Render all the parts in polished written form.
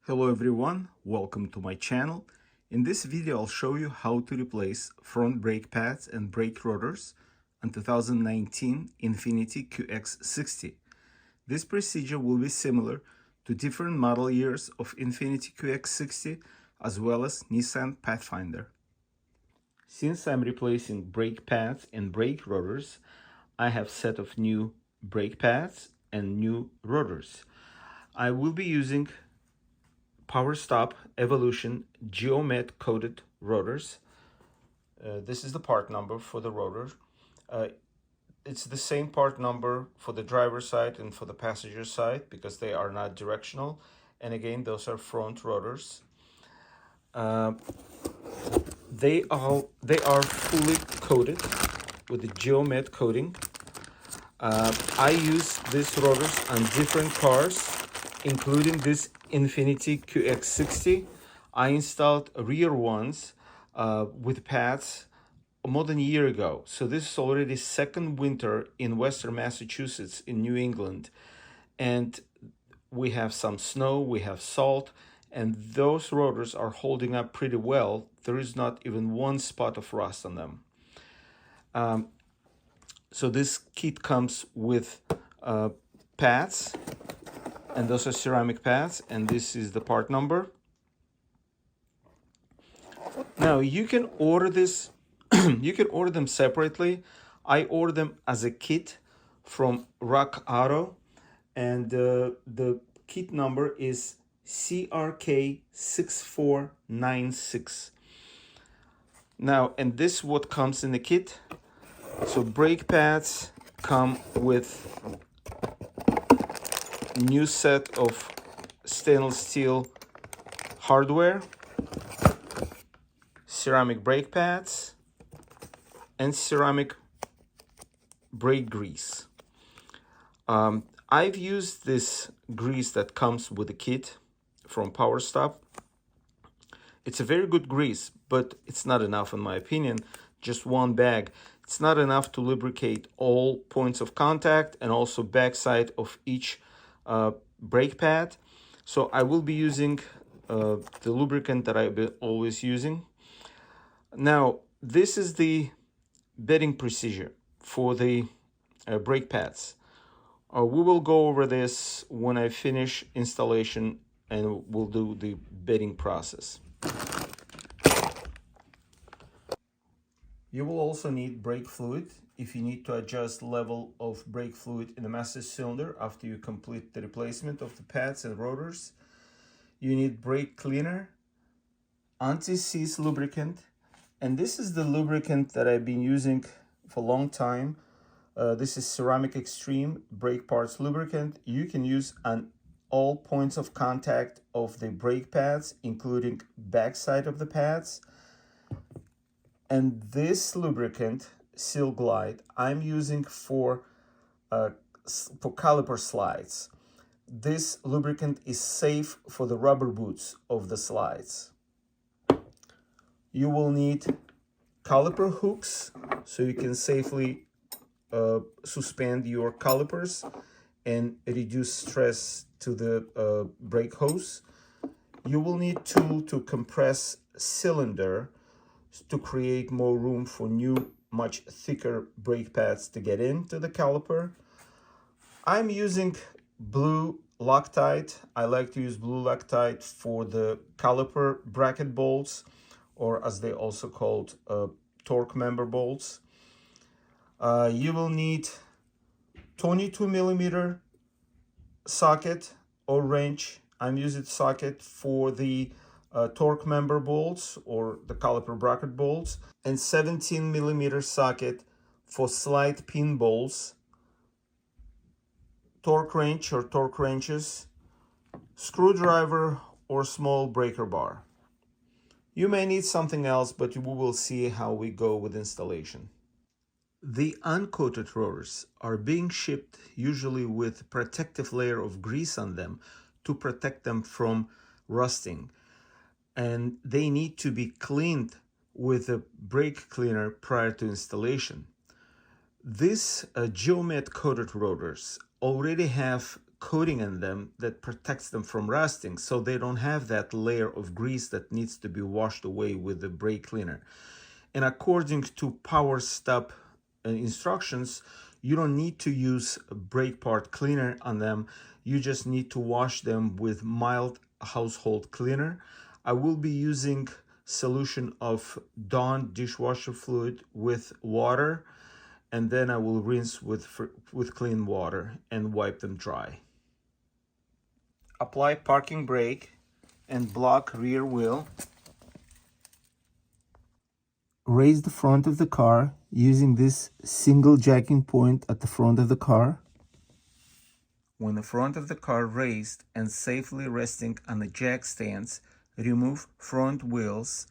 Hello everyone, welcome to my channel. In this video I'll show you how to replace front brake pads and brake rotors on 2019 Infiniti QX60. This procedure will be similar to different model years of Infiniti QX60 as well as Nissan Pathfinder. Since I'm replacing brake pads and brake rotors, I have set of new brake pads and new rotors. I will be using Power Stop Evolution Geomet coated rotors. This is the part number for the rotor. It's the same part number for the driver's side and for the passenger side because they are not directional. And again, those are front rotors. They are fully coated with the Geomet coating. I use these rotors on different cars, including this Infiniti QX60. I installed rear ones with pads more than a year ago. So this is already second winter in Western Massachusetts in New England. And we have some snow, we have salt, and those rotors are holding up pretty well. There is not even one spot of rust on them. So this kit comes with pads, and those are ceramic pads, and this is the part number. Now you can order this, you can order them separately. I order them as a kit from Rock Auto, and the kit number is CRK6496. Now, and this is what comes in the kit. So brake pads come with new set of stainless steel hardware, ceramic brake pads, and ceramic brake grease. I've used this grease that comes with the kit from Power Stop. It's a very good grease, but it's not enough in my opinion. Just one bag. It's not enough to lubricate all points of contact and also backside of each brake pad. So I will be using the lubricant that I've been always using. Now, this is the bedding procedure for the brake pads. We will go over this when I finish installation and we'll do the bedding process. You will also need brake fluid if you need to adjust level of brake fluid in the master cylinder after you complete the replacement of the pads and rotors. You need brake cleaner, anti-seize lubricant, and this is the lubricant that I've been using for a long time. This is Ceramic Extreme brake parts lubricant. You can use on all points of contact of the brake pads, including backside of the pads. And this lubricant, Seal Glide, I'm using for caliper slides. This lubricant is safe for the rubber boots of the slides. You will need caliper hooks so you can safely suspend your calipers and reduce stress to the brake hose. You will need tool to compress cylinder to create more room for new, much thicker brake pads to get into the caliper. I'm using blue Loctite. I like to use blue Loctite for the caliper bracket bolts, or as they also called torque member bolts. You will need 22 millimeter socket or wrench. I'm using socket for the torque member bolts or the caliper bracket bolts, and 17 millimeter socket for slide pin bolts, torque wrench or torque wrenches, screwdriver or small breaker bar. You may need something else, but we will see how we go with installation. The uncoated rotors are being shipped usually with protective layer of grease on them to protect them from rusting, and they need to be cleaned with a brake cleaner prior to installation. These Geomet coated rotors already have coating in them that protects them from rusting, so they don't have that layer of grease that needs to be washed away with the brake cleaner. And according to power stop instructions, you don't need to use a brake part cleaner on them. You just need to wash them with mild household cleaner. I will be using solution of Dawn dishwasher fluid with water, and then I will rinse with clean water and wipe them dry. Apply parking brake and block rear wheel. Raise the front of the car using this single jacking point at the front of the car. When the front of the car raised and safely resting on the jack stands, remove front wheels.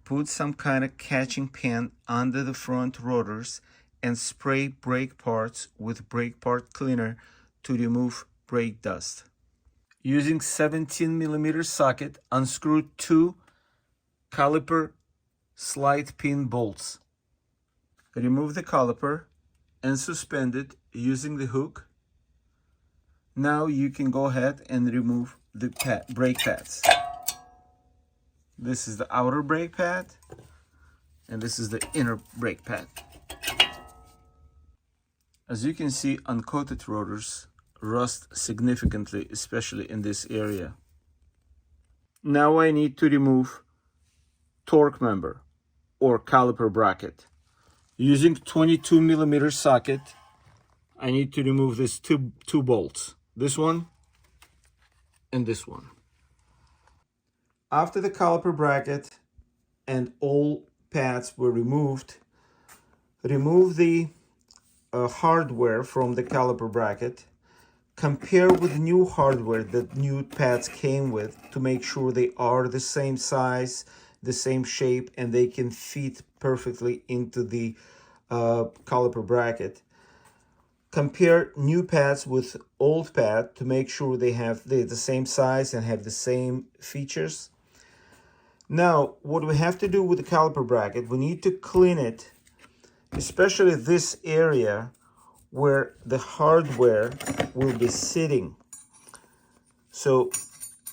Put some kind of catching pan under the front rotors and spray brake parts with brake part cleaner to remove brake dust. Using 17mm socket, unscrew 2 caliper slide pin bolts. Remove the caliper and suspend it using the hook. Now you can go ahead and remove the brake pads. This is the outer brake pad, and this is the inner brake pad. As you can see, uncoated rotors rust significantly, especially in this area. Now I need to remove torque member or caliper bracket. Using 22mm socket, I need to remove these two bolts, this one and this one. After the caliper bracket and all pads were removed, remove the hardware from the caliper bracket. Compare with new hardware that new pads came with to make sure they are the same size, the same shape, and they can fit perfectly into the caliper bracket. Compare new pads with old pad to make sure they have the same size and have the same features. Now, what we have to do with the caliper bracket, we need to clean it, especially this area where the hardware will be sitting. So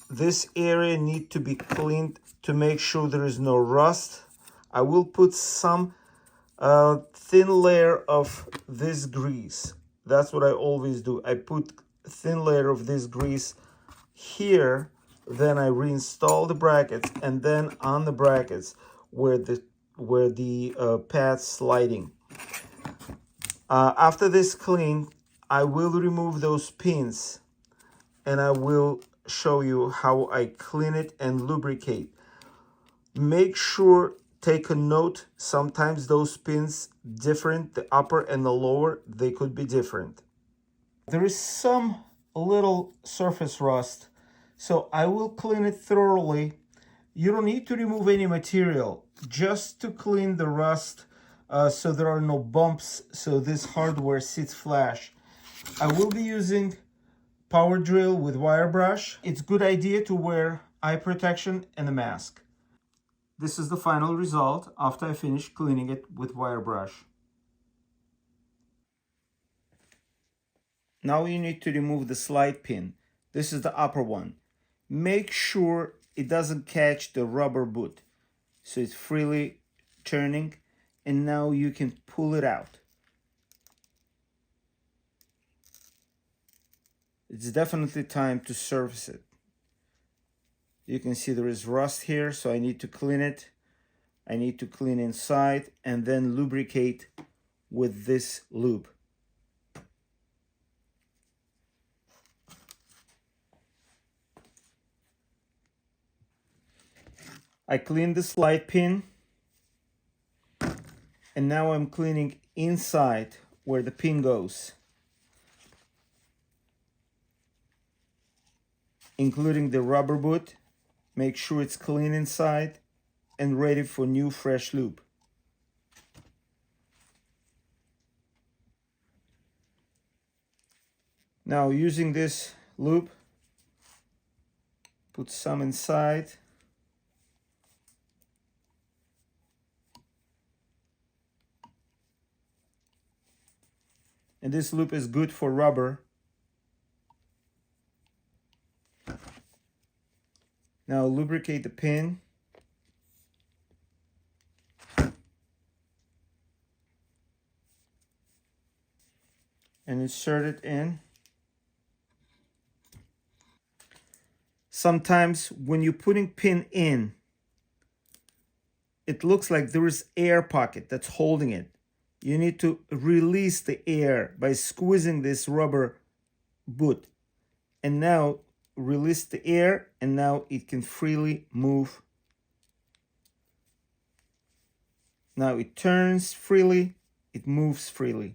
this area needs to be cleaned to make sure there is no rust. I will put some thin layer of this grease. That's what I always do. I put a thin layer of this grease here, then I reinstall the brackets, and then on the brackets where the pad's sliding. After this clean, I will remove those pins and I will show you how I clean it and lubricate. Make sure, take a note, sometimes those pins different, the upper and the lower, they could be different. There is some little surface rust, so I will clean it thoroughly. You don't need to remove any material, just to clean the rust so there are no bumps, so this hardware sits flush. I will be using power drill with wire brush. It's a good idea to wear eye protection and a mask. This is the final result after I finish cleaning it with wire brush. Now you need to remove the slide pin. This is the upper one. Make sure it doesn't catch the rubber boot, so it's freely turning, and now you can pull it out. It's definitely time to service it. You can see there is rust here, so I need to clean it. I need to clean inside and then lubricate with this lube. I cleaned the slide pin, and now I'm cleaning inside where the pin goes, including the rubber boot. Make sure it's clean inside and ready for new fresh lube. Now using this lube, put some inside. And this lube is good for rubber. Now lubricate the pin. And insert it in. Sometimes when you're putting pin in, it looks like there is air pocket that's holding it. You need to release the air by squeezing this rubber boot. And now release the air, and now it can freely move. Now it turns freely, it moves freely.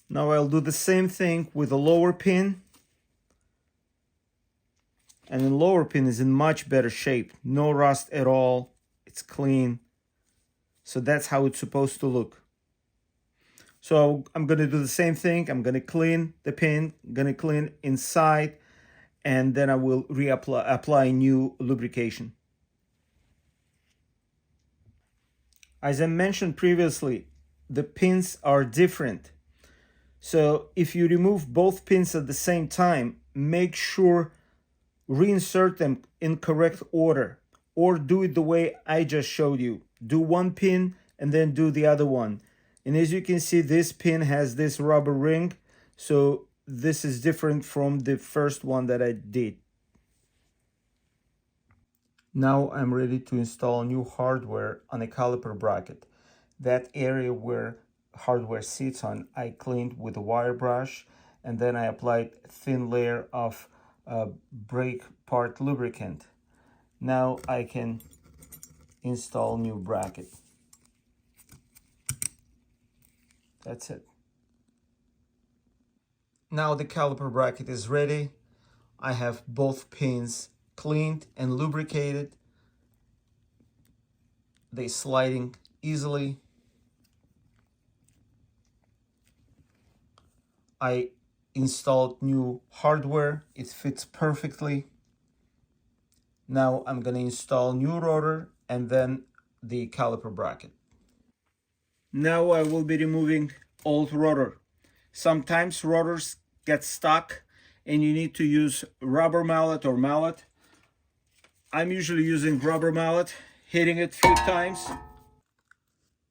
Now I'll do the same thing with the lower pin. And the lower pin is in much better shape. No rust at all. It's clean. So that's how it's supposed to look. So I'm going to do the same thing. I'm going to clean the pin. I'm going to clean inside. And then I will apply new lubrication. As I mentioned previously, the pins are different. So if you remove both pins at the same time, make sure reinsert them in correct order, or do it the way I just showed you. Do one pin and then do the other one. And as you can see, this pin has this rubber ring, so this is different from the first one that I did. Now I'm ready to install new hardware on a caliper bracket. That area where hardware sits on, I cleaned with a wire brush, and then I applied a thin layer of brake part lubricant. Now I can install new bracket. That's it. Now the caliper bracket is ready. I have both pins cleaned and lubricated. They sliding easily. I installed new hardware. It fits perfectly. Now I'm going to install new rotor and then the caliper bracket. Now I will be removing old rotor. Sometimes rotors get stuck and you need to use rubber mallet or mallet. I'm usually using rubber mallet, hitting it a few times.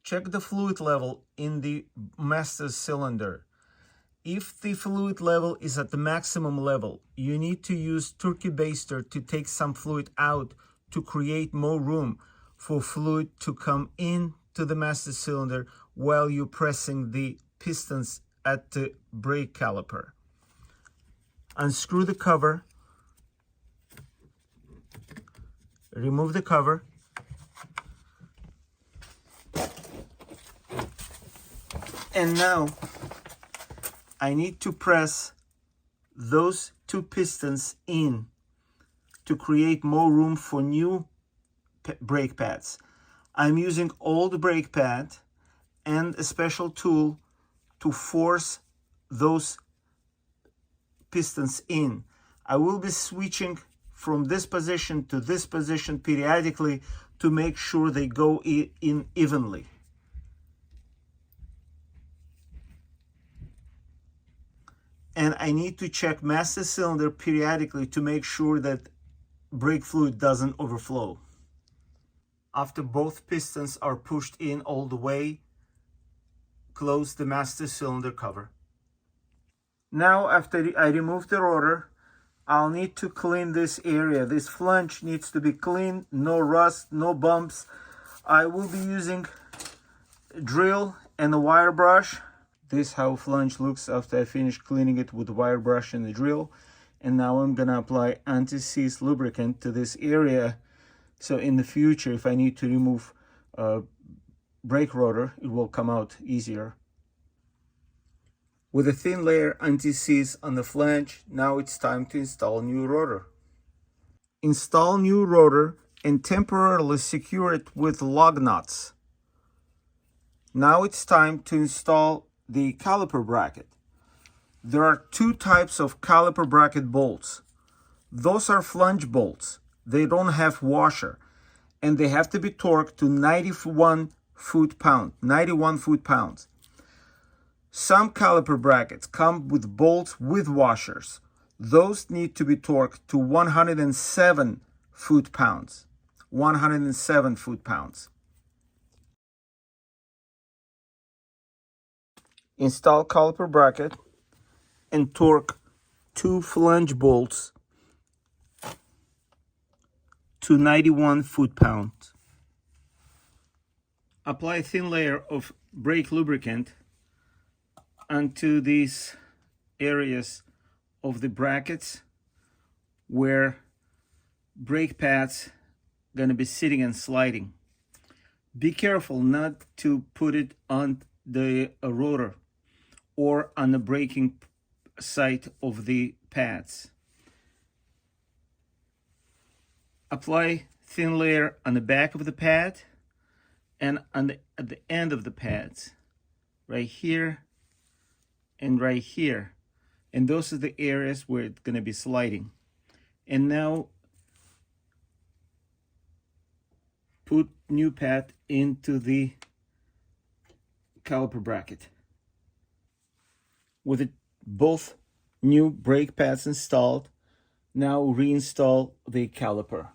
Check the fluid level in the master cylinder. If the fluid level is at the maximum level, you need to use turkey baster to take some fluid out to create more room for fluid to come in to the master cylinder while you're pressing the pistons at the brake caliper. Unscrew the cover, remove the cover, and now I need to press those two pistons in to create more room for new brake pads. I'm using old brake pad and a special tool to force those pistons in. I will be switching from this position to this position periodically to make sure they go in evenly. And I need to check master cylinder periodically to make sure that brake fluid doesn't overflow. After both pistons are pushed in all the way, close the master cylinder cover. Now after I remove the rotor, I'll need to clean this area. This flange needs to be clean, no rust, no bumps. I will be using a drill and a wire brush. This is how flange looks after I finish cleaning it with the wire brush and the drill. And now I'm gonna apply anti-seize lubricant to this area. So in the future, if I need to remove brake rotor, it will come out easier. With a thin layer anti-seize on the flange, now it's time to install new rotor. Install new rotor and temporarily secure it with lug nuts. Now it's time to install the caliper bracket. There are two types of caliper bracket bolts. Those are flange bolts. They don't have washer, and they have to be torqued to 91 foot-pounds. Some caliper brackets come with bolts with washers. Those need to be torqued to 107 foot-pounds. 107 foot-pounds. Install caliper bracket and torque 2 flange bolts to 91 foot-pounds. Apply a thin layer of brake lubricant onto these areas of the brackets where brake pads going to be sitting and sliding. Be careful not to put it on the rotor or on the braking side of the pads. Apply thin layer on the back of the pad and at the end of the pads, right here and right here. And those are the areas where it's going to be sliding. And now put new pad into the caliper bracket. With both new brake pads installed, now reinstall the caliper.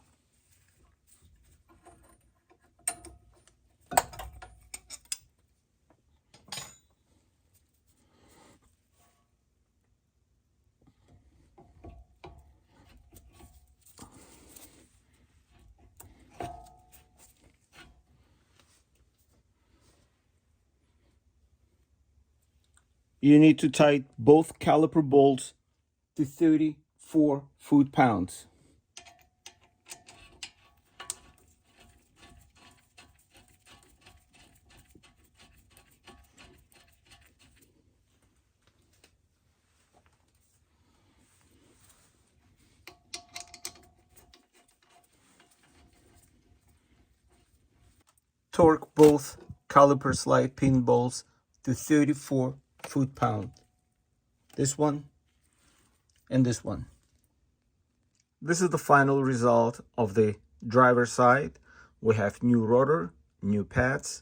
You need to tighten both caliper bolts to 34 foot-pounds. Torque both caliper slide pin bolts to 34 foot-pounds. This one and this one. This is the final result of the driver side. We have new rotor, new pads,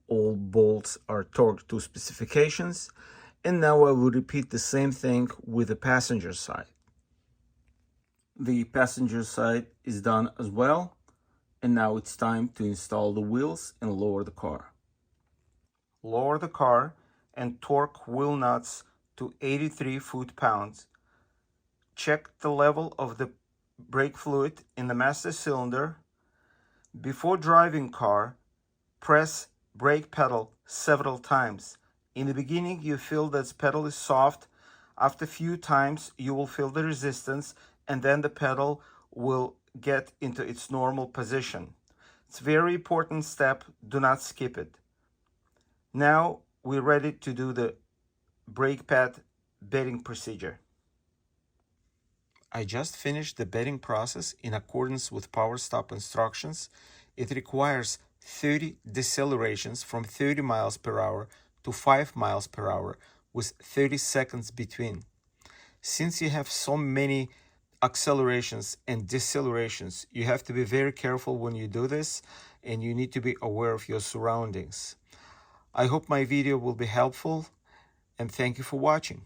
all bolts are torqued to specifications, and now I will repeat the same thing with the passenger side. The passenger side is done as well, and now it's time to install the wheels and lower the car. Lower the car and torque wheel nuts to 83 foot-pounds. Check the level of the brake fluid in the master cylinder. Before driving car, press brake pedal several times. In the beginning, you feel that pedal is soft. After a few times, you will feel the resistance, and then the pedal will get into its normal position. It's a very important step. Do not skip it. Now we're ready to do the brake pad bedding procedure. I just finished the bedding process in accordance with power stop instructions. It requires 30 decelerations from 30 miles per hour to 5 miles per hour with 30 seconds between. Since you have so many accelerations and decelerations, you have to be very careful when you do this, and you need to be aware of your surroundings. I hope my video will be helpful, and thank you for watching.